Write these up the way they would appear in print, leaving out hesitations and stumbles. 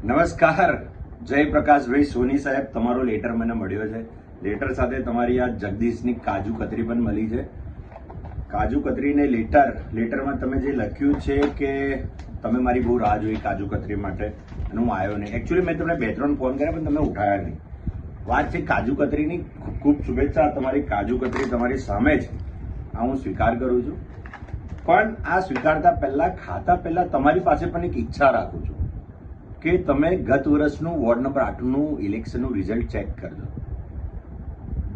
નમસ્કાર, જય પ્રકાશભાઈ સોની સાહેબ, તમારો લેટર મને મળ્યો છે. લેટર સાથે તમારી આ જગદીશની કાજુ કતરી પણ મળી છે. કાજુ કતરીને લેટરમાં તમે જે લખ્યું છે કે તમે મારી બહુ રાહ જોઈ કાજુ કતરી માટે અને હું આવ્યો નહીં. એકચ્યુઅલી મેં તમને 2-3 ફોન કર્યા પણ તમે ઉઠાયા નહીં. વાત છે કાજુ કતરીની. ખૂબ શુભેચ્છા. તમારી કાજુ કતરી તમારી સામે જ આ હું સ્વીકાર કરું છું. પણ આ સ્વીકારતા પહેલા ખાતા પહેલા તમારી પાસે પણ એક ઈચ્છા રાખું છું કે તમે ગત વર્ષનું વોર્ડ નંબર 8નું ઇલેક્શનનું રિઝલ્ટ ચેક કરજો.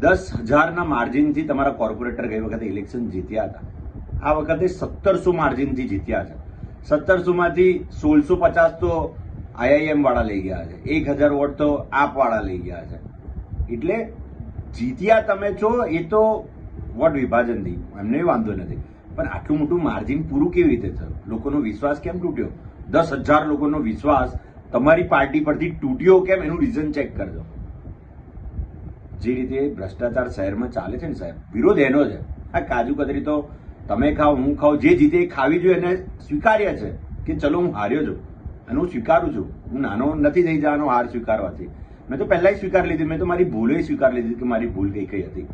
10,000ના માર્જિનથી તમારા કોર્પોરેટર ગઈ વખતે ઇલેક્શન જીત્યા હતા. આ વખતે 1700 માર્જિનથી જીત્યા છે. 1700માંથી 1650 તો IIM વાળા લઈ ગયા છે, 1000 વોટ તો આપ વાળા લઈ ગયા છે. એટલે જીત્યા તમે છો એ તો વોટ વિભાજનથી એમને વાંધો નથી, પણ આટલું મોટું માર્જિન પૂરું કેવી રીતે થયું? લોકોનો વિશ્વાસ કેમ તૂટ્યો? 10,000 લોકોનો વિશ્વાસ તમારી પાર્ટી પરથી તૂટ્યો કેમ? એનું રીઝન ચેક કરજો. જે રીતે ભ્રષ્ટાચાર શહેરમાં ચાલે છે ને સાહેબ, વિરોધ એનો છે. આ કાજુ કતરી તો તમે ખાઓ, હું ખાઉં, જે જીતે એ ખાવી જોઈએ એને સ્વીકાર્ય છે કે ચલો હું હાર્યો છું અને હું સ્વીકારું છું. હું નાનો નથી થઈ જવાનો હાર સ્વીકારવાથી. મેં તો પહેલા સ્વીકાર લીધી, મેં તો મારી ભૂલે સ્વીકાર લીધી કે મારી ભૂલ કઈ કઈ હતી.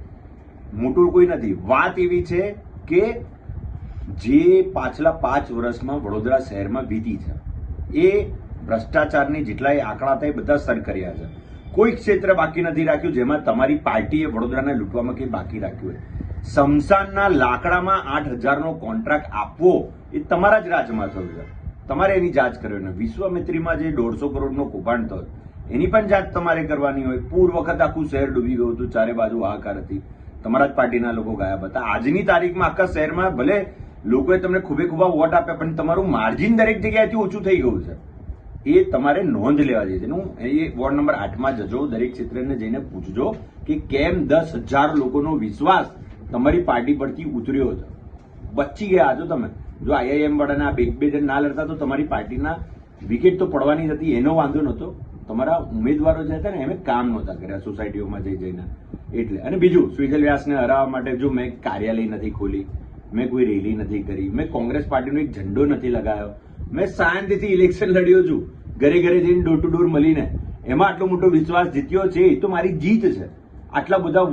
મોટું કોઈ નથી. વાત એવી છે કે જે પાછલા 5 વર્ષમાં વડોદરા શહેરમાં વીતી છે એ ભ્રષ્ટાચારની જેટલાય આંકડા હતા એ બધા સર કર્યા છે. કોઈ ક્ષેત્ર બાકી નથી રાખ્યું જેમાં તમારી પાર્ટીએ વડોદરાને લૂંટવામાં કંઈ બાકી રાખ્યું હોય. સમસાનના લાકડામાં 8,000નો કોન્ટ્રાક્ટ આપવો એ તમારા જ રાજમાં થયું છે. તમારે એની જાંચ કરવી હોય. વિશ્વામિત્રીમાં જે 150 કરોડનો કૌભાંડ થયો એની પણ જાંચ તમારે કરવાની હોય. પૂર વખત આખું શહેર ડૂબી ગયું હતું, ચારે બાજુ હાહાકાર હતી, તમારા જ પાર્ટીના લોકો ગાયબ હતા. આજની તારીખમાં આખા શહેરમાં ભલે લોકોએ તમને ખૂબે ખૂબા વોટ આપ્યા પણ તમારું માર્જિન દરેક જગ્યાએથી ઓછું થઈ ગયું છે. એ તમારે નોંધ લેવા જોઈએ. હું એ વોર્ડ નંબર 8માં જજો, દરેક ક્ષેત્રને જઈને પૂછજો કે કેમ 10,000 લોકોનો વિશ્વાસ તમારી પાર્ટી પરથી ઉતર્યો હતો. બચી ગયા છો તમે. જો IIM વાળાના બે જણ ના લડતા તો તમારી પાર્ટીના વિકેટ તો પડવાની જ હતી, એનો વાંધો નહોતો. તમારા ઉમેદવારો જે હતા ને એમ કામ નહોતા કર્યા સોસાયટીઓમાં જઈને. એટલે અને બીજું, સ્વીજલ વ્યાસને હરાવવા માટે જો મેં કાર્યાલય નથી ખોલી, મેં કોઈ રેલી નથી કરી, મેં કોંગ્રેસ પાર્ટીનો એક ઝંડો નથી લગાવ્યો, મેં શાંતિથી ઇલેક્શન લડ્યો છું, ઘરે ઘરે જઈને ડોર ટુ ડોર મળીને. એમાં આટલો મોટો વિશ્વાસ જીત્યો છે એ તો મારી જીત છે. આટલા બધા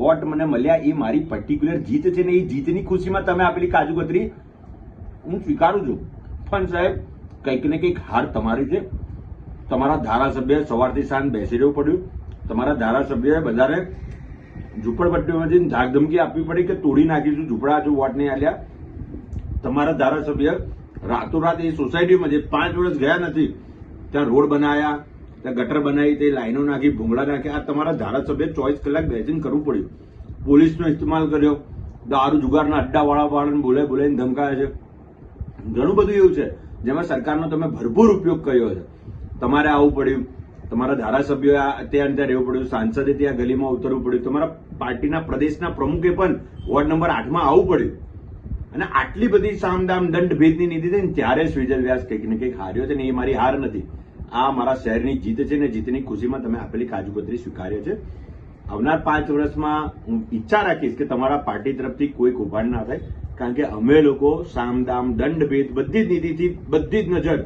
વોટ મને મળ્યા એ મારી પર્ટિક્યુલર જીત છે ને એ જીતની ખુશીમાં તમે આપેલી કાજુ કતરી હું સ્વીકારું છું. પણ સાહેબ કંઈક ને કંઈક હાર તમારી છે. તમારા ધારાસભ્ય સવારથી સાંજ બેસી રહેવું પડ્યું. તમારા ધારાસભ્યએ બધાને ઝૂંપડપટ્ટીઓમાં જઈને ધાકધમકી આપવી પડી કે તોડી નાખીશું ઝૂંપડા જો વોટ નહીં આલ્યા. તમારા ધારાસભ્ય રાતોરાત એ સોસાયટીમાં જે 5 વર્ષ ગયા નથી ત્યાં રોડ બનાવ્યા, ત્યાં ગટર બનાવી, તે લાઈનો નાખી, ભૂંગળા નાખ્યા. આ તમારા ધારાસભ્ય 24 કલાક બેસીને કરવું પડ્યું. પોલીસનો ઇસ્તેમાલ કર્યો, દારૂ જુગારના અડ્ડાવાળાને બોલાવીને ધમકાયા છે. ઘણું બધું એવું છે જેમાં સરકારનો તમે ભરપૂર ઉપયોગ કર્યો છે. તમારે આવવું પડ્યું, તમારા ધારાસભ્યોએ ત્યાં રહેવું પડ્યું, સાંસદે ત્યાં ગલીમાં ઉતરવું પડ્યું, તમારા પાર્ટીના પ્રદેશના પ્રમુખે પણ વોર્ડ નંબર 8માં આવવું પડ્યું. અને આટલી બધી સામદામ દંડ ભેદની નીતિ છે ને ત્યારે સ્વીજલ વ્યાસ કંઈક ને કંઈક હાર્યો છે ને એ મારી હાર નથી. આ મારા શહેરની જીત છે ને જીતની ખુશીમાં તમે આપેલી કાજુ કતરી સ્વીકાર્ય છે. આવનાર 5 વર્ષમાં હું ઈચ્છા રાખીશ કે તમારા પાર્ટી તરફથી કોઈ કૌભાંડ ના થાય, કારણ કે અમે લોકો સામદામ દંડ ભેદ બધી જ નીતિથી બધી જ નજર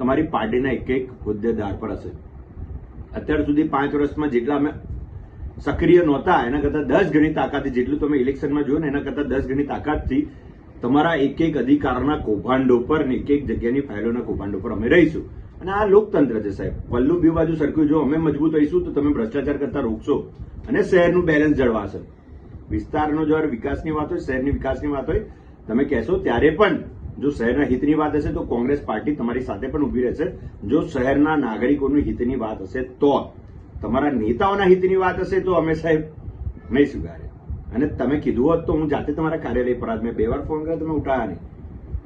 તમારી પાર્ટીના એક હોદ્દેદાર પર હશે. અત્યાર સુધી 5 વર્ષમાં જેટલા અમે સક્રિય નહોતા એના કરતાં 10 ગણી તાકાતથી, જેટલું તમે ઇલેક્શનમાં જોયું ને એના કરતાં 10 ગણી તાકાતથી તમારા એક અધિકારના કૌભાંડો પર ને એક જગ્યાની ફાઇલોના કૌભાંડો પર અમે રહીશું. અને આ લોકતંત્ર છે સાહેબ. પલ્લું બે બાજુ સરખું. જો અમે મજબૂત રહીશું તો તમે ભ્રષ્ટાચાર કરતા રોકશો અને શહેરનું બેલેન્સ જળવાશે. વિસ્તારનો જો વિકાસની વાત હોય, શહેરની વિકાસની વાત હોય, તમે કહેશો ત્યારે પણ જો શહેરના હિતની વાત હશે તો કોંગ્રેસ પાર્ટી તમારી સાથે પણ ઉભી રહેશે. જો શહેરના નાગરિકોની હિતની વાત હશે તો, તમારા નેતાઓના હિતની વાત હશે તો અમે સાહેબ નહીં સ્વીકારે. અને તમે કીધું હોત તો હું જાતે તમારા કાર્યાલય પર આજ મેં 2 વાર ફોન કર્યો, તમે ઉઠાયા નહીં.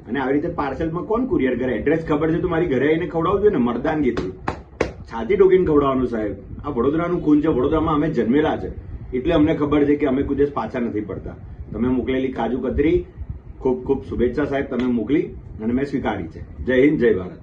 અને આવી રીતે પાર્સલમાં કોણ કુરિયર કરે? એડ્રેસ ખબર છે તો મારી ઘરે આવીને ખવડાવવું જોઈએ ને, મરદાનગીથી. છાતી ઠોકીને ખવડાવવાનું સાહેબ. આ વડોદરાનું ખૂન છે, વડોદરામાં અમે જન્મેલા છે એટલે અમને ખબર છે કે અમે કોઈ દિવસ પાછા નથી પડતા. તમે મોકલેલી કાજુ કતરી ખૂબ ખૂબ શુભેચ્છા સાહેબ. તમે મોકલી અને મેં સ્વીકારી છે. જય હિન્દ, જય ભારત.